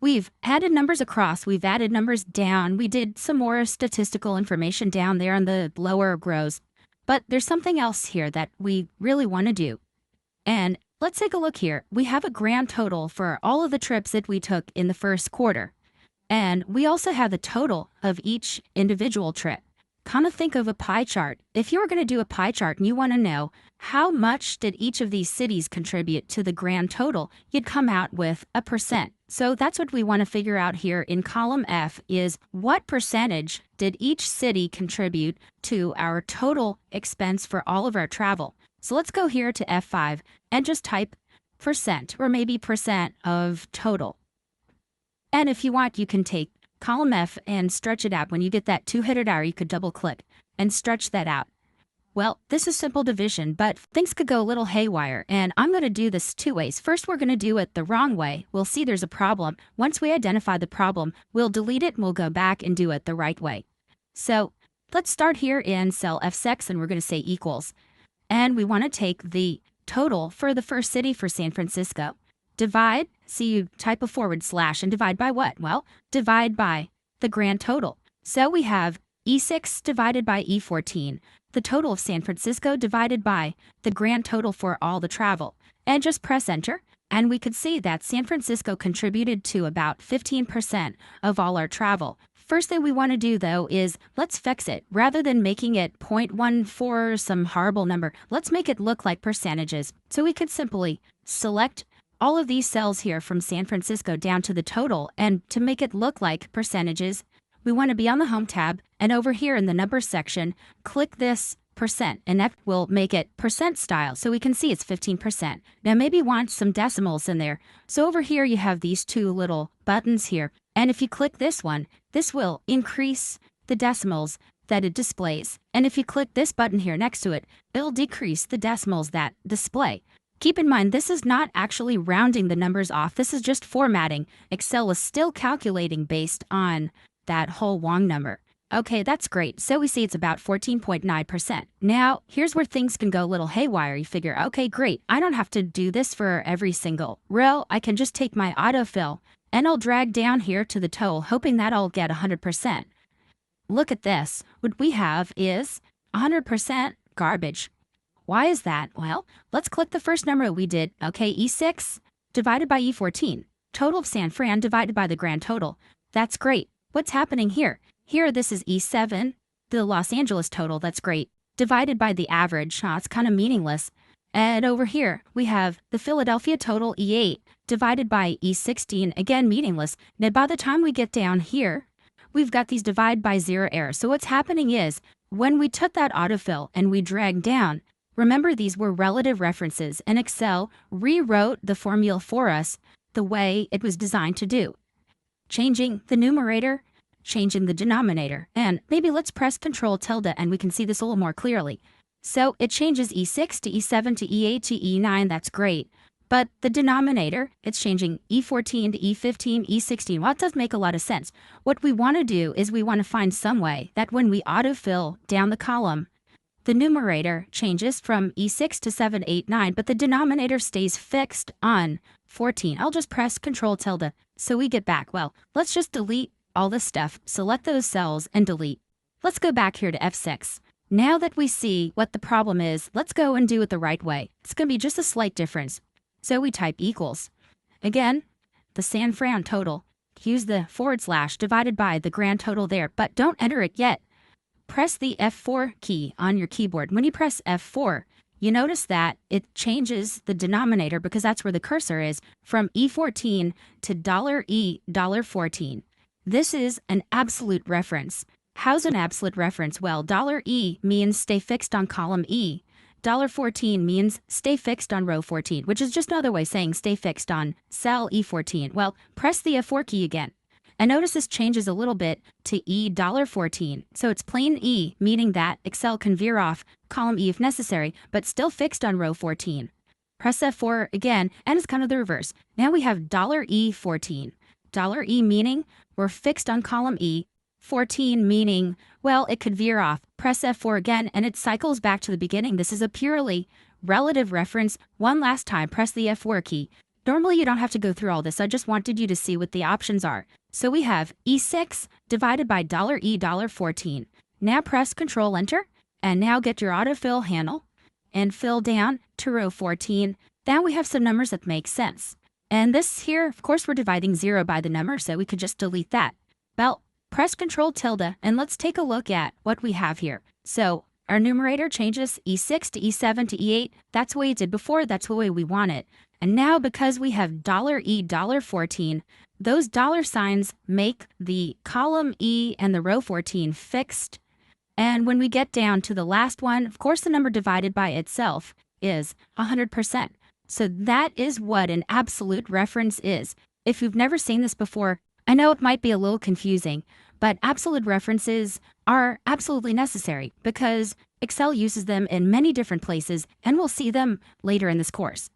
we've added numbers across, we've added numbers down, we did some more statistical information down there in the lower rows. But there's something else here that we really want to do. And let's take a look here. We have a grand total for all of the trips that we took in the first quarter. And we also have the total of each individual trip. Kind of think of a pie chart. If you were going to do a pie chart and you want to know how much did each of these cities contribute to the grand total, you'd come out with a percent. So that's what we want to figure out here in column F is what percentage did each city contribute to our total expense for all of our travel. So let's go here to F5 and just type percent or maybe percent of total. And if you want, you can take column F and stretch it out. When you get that two-headed arrow, you could double click and stretch that out. Well, this is simple division, but things could go a little haywire, and I'm going to do this two ways. First, we're going to do it the wrong way. We'll see there's a problem. Once we identify the problem, we'll delete it and we'll go back and do it the right way. So let's start here in cell F6, and we're going to say equals. And we want to take the total for the first city for San Francisco. Divide, see you type a forward slash and divide by what? Well, divide by the grand total. So we have E6 divided by E14, the total of San Francisco divided by the grand total for all the travel. And just press enter, and we could see that San Francisco contributed to about 15% of all our travel. First thing we want to do, though, is let's fix it. Rather than making it 0.14, some horrible number, let's make it look like percentages. So we could simply select all of these cells here from San Francisco down to the total, and to make it look like percentages, we want to be on the Home tab, and over here in the Numbers section, click this percent, and that will make it percent style, so we can see it's 15%. Now maybe want some decimals in there. So over here you have these two little buttons here, and if you click this one, this will increase the decimals that it displays. And if you click this button here next to it, it'll decrease the decimals that display. Keep in mind, this is not actually rounding the numbers off. This is just formatting. Excel is still calculating based on that whole long number. Okay, that's great. So we see it's about 14.9%. Now, here's where things can go a little haywire. You figure, okay, great. I don't have to do this for every single row. I can just take my autofill and I'll drag down here to the total, hoping that I'll get 100%. Look at this. What we have is 100% garbage. Why is that? Well, let's click the first number we did. Okay, E6 divided by E14. Total of San Fran divided by the grand total. That's great. What's happening here? Here, this is E7, the Los Angeles total. That's great. Divided by the average. It's kind of meaningless. And over here, we have the Philadelphia total, E8, divided by E16. Again, meaningless. Now, by the time we get down here, we've got these divide by zero errors. So what's happening is, when we took that autofill and we dragged down, remember, these were relative references, and Excel rewrote the formula for us the way it was designed to do. Changing the numerator, changing the denominator, and maybe let's press Control tilde and we can see this a little more clearly. So it changes E6 to E7 to E8 to E9, that's great. But the denominator, it's changing E14 to E15, E16. Well, it does make a lot of sense. What we want to do is we want to find some way that when we autofill down the column, the numerator changes from E6 to 7, 8, 9, but the denominator stays fixed on 14. I'll just press Control tilde so we get back. Well, let's just delete all this stuff, select those cells, and delete. Let's go back here to F6. Now that we see what the problem is, let's go and do it the right way. It's going to be just a slight difference. So we type equals. Again, the San Fran total. Use the / divided by the grand total there, but don't enter it yet. Press the F4 key on your keyboard. When you press F4, you notice that it changes the denominator, because that's where the cursor is, from E14 to $E, $14. This is an absolute reference. How's an absolute reference? Well, $E means stay fixed on column E. $14 means stay fixed on row 14, which is just another way saying stay fixed on cell E14. Well, press the F4 key again. And notice this changes a little bit to E $14. So it's plain E, meaning that Excel can veer off column E if necessary, but still fixed on row 14. Press F4 again, and it's kind of the reverse. Now we have $E14. $E meaning we're fixed on column E. 14 meaning, well, it could veer off. Press F4 again, and it cycles back to the beginning. This is a purely relative reference. One last time, press the F4 key. Normally you don't have to go through all this. I just wanted you to see what the options are. So we have E6 divided by $E$14. Now press Control Enter, and now get your autofill handle and fill down to row 14. Now we have some numbers that make sense. And this here, of course, we're dividing 0 by the number, so we could just delete that. Well, press Control tilde, and let's take a look at what we have here. So our numerator changes E6 to E7 to E8. That's the way it did before. That's the way we want it. And now because we have $E$14, those dollar signs make the column E and the row 14 fixed. And when we get down to the last one, of course, the number divided by itself is 100%. So that is what an absolute reference is. If you've never seen this before, I know it might be a little confusing, but absolute references are absolutely necessary because Excel uses them in many different places, and we'll see them later in this course.